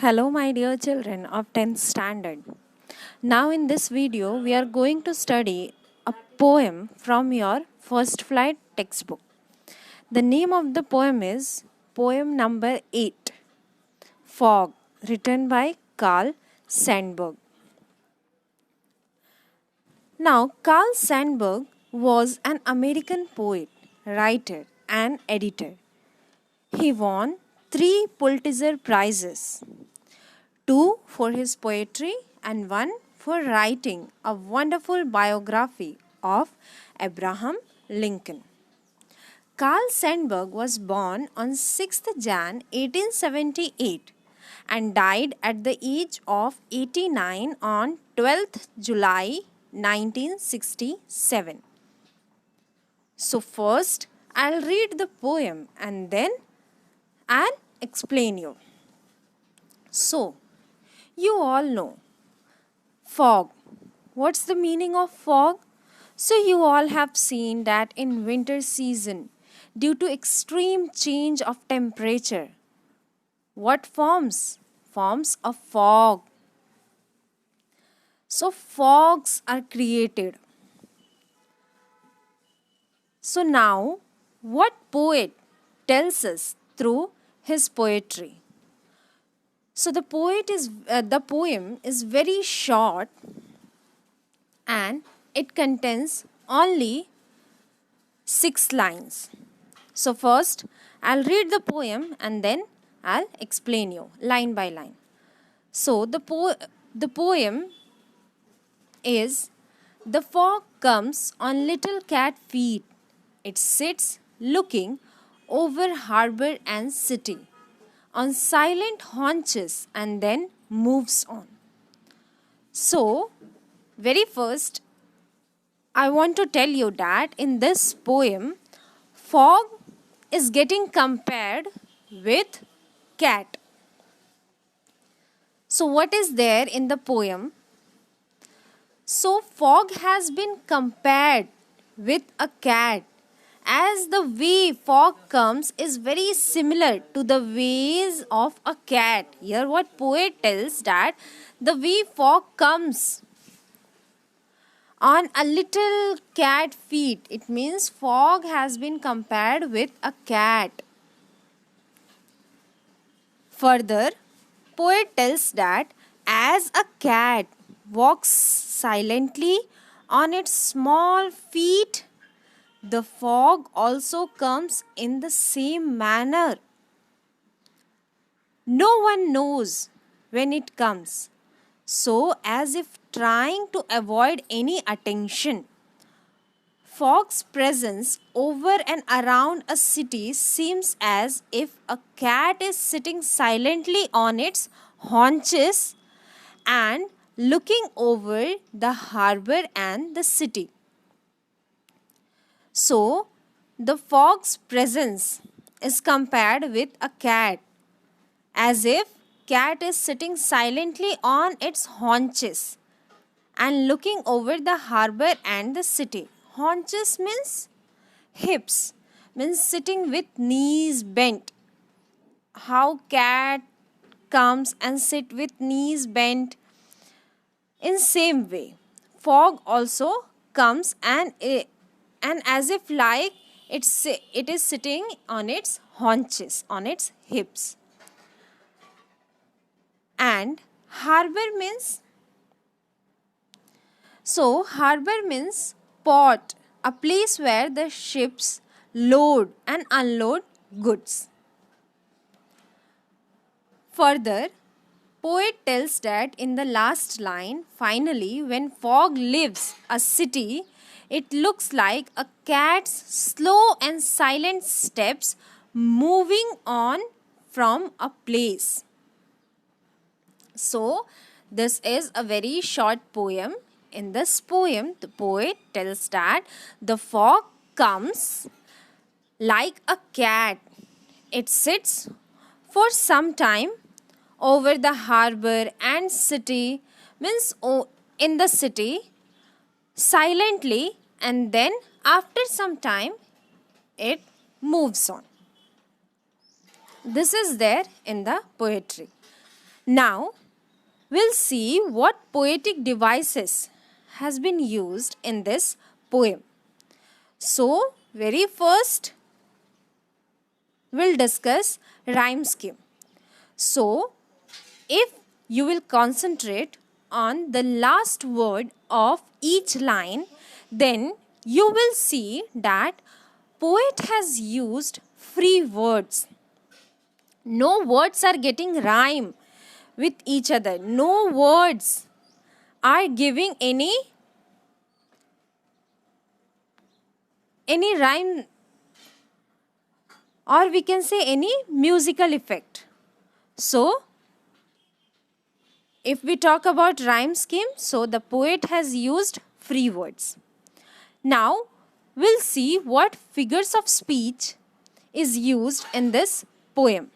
Hello my dear children of 10th standard. Now in this video we are going to study a poem from your first flight textbook. The name of the poem is poem number 8, Fog, written by Carl Sandburg. Now Carl Sandburg was an American poet, writer and editor. He won 3 Pulitzer Prizes, 2 for his poetry and 1 for writing a wonderful biography of Abraham Lincoln. Carl Sandburg was born on 6th Jan 1878 and died at the age of 89 on 12th July 1967. So first I'll read the poem and then I'll explain you. So, you all know fog. What's the meaning of fog? So you all have seen that in winter season, due to extreme change of temperature, what forms? Forms a fog. So fogs are created. So now, what poet tells us through his poetry? So the poem is very short and it contains only 6 lines. So first I'll read the poem and then I'll explain you line by line. So the poem is: the fog comes on little cat feet. It sits looking over harbor and city on silent haunches and then moves on. So, very first, I want to tell you that in this poem, fog is getting compared with cat. So, what is there in the poem? So, fog has been compared with a cat, as the way fog comes is very similar to the ways of a cat. Here what poet tells that the way fog comes on a little cat feet, it means fog has been compared with a cat. Further, poet tells that as a cat walks silently on its small feet, the fog also comes in the same manner. No one knows when it comes. So, as if trying to avoid any attention, fog's presence over and around a city seems as if a cat is sitting silently on its haunches and looking over the harbor and the city. So, the fog's presence is compared with a cat, as if cat is sitting silently on its haunches and looking over the harbor and the city. Haunches means hips, means sitting with knees bent. How cat comes and sit with knees bent. In same way, fog also comes and as if like it is sitting on its haunches, on its hips. And harbor means, so harbor means port, a place where the ships load and unload goods. Further, poet tells that in the last line, finally, when fog leaves a city, it looks like a cat's slow and silent steps moving on from a place. So, this is a very short poem. In this poem, the poet tells that the fog comes like a cat. It sits for some time over the harbor and city, means in the city silently, and then after some time it moves on. This is there in the poetry. Now, we'll see what poetic devices has been used in this poem. So, very first, we'll discuss rhyme scheme. So, if you will concentrate on the last word of each line, then you will see that poet has used free words. No words are getting rhyme with each other. No words are giving any rhyme, or we can say any musical effect. So, if we talk about rhyme scheme, so the poet has used free words. Now, we'll see what figures of speech is used in this poem.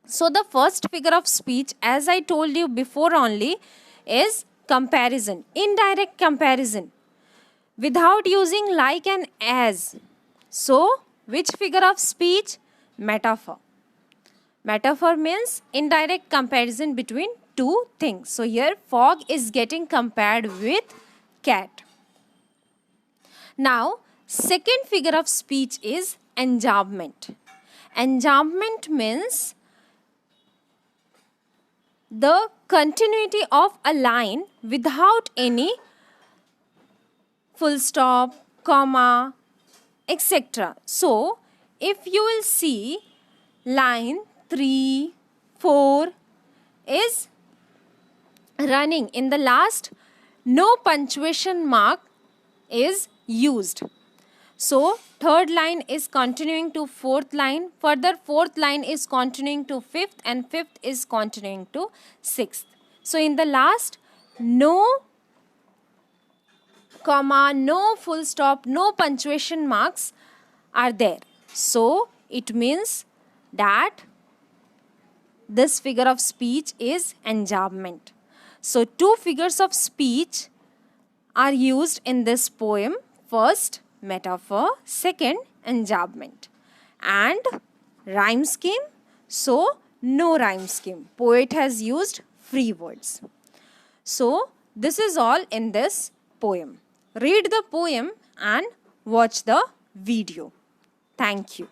So, the first figure of speech, as I told you before only, is comparison, indirect comparison, without using like and as. So, which figure of speech? Metaphor. Metaphor means indirect comparison between two things. So, here fog is getting compared with cat. Now, second figure of speech is enjambment. Enjambment means the continuity of a line without any full stop, comma, etc. So, if you will see line 3, 4 is running in the last, no punctuation mark is used. So, third line is continuing to fourth line. Further, fourth line is continuing to fifth, and fifth is continuing to sixth. So, in the last, no comma, no full stop, no punctuation marks are there. So, it means that this figure of speech is enjambment. So, two figures of speech are used in this poem. First, metaphor. Second, enjambment. And rhyme scheme. So, no rhyme scheme. Poet has used free words. So, this is all in this poem. Read the poem and watch the video. Thank you.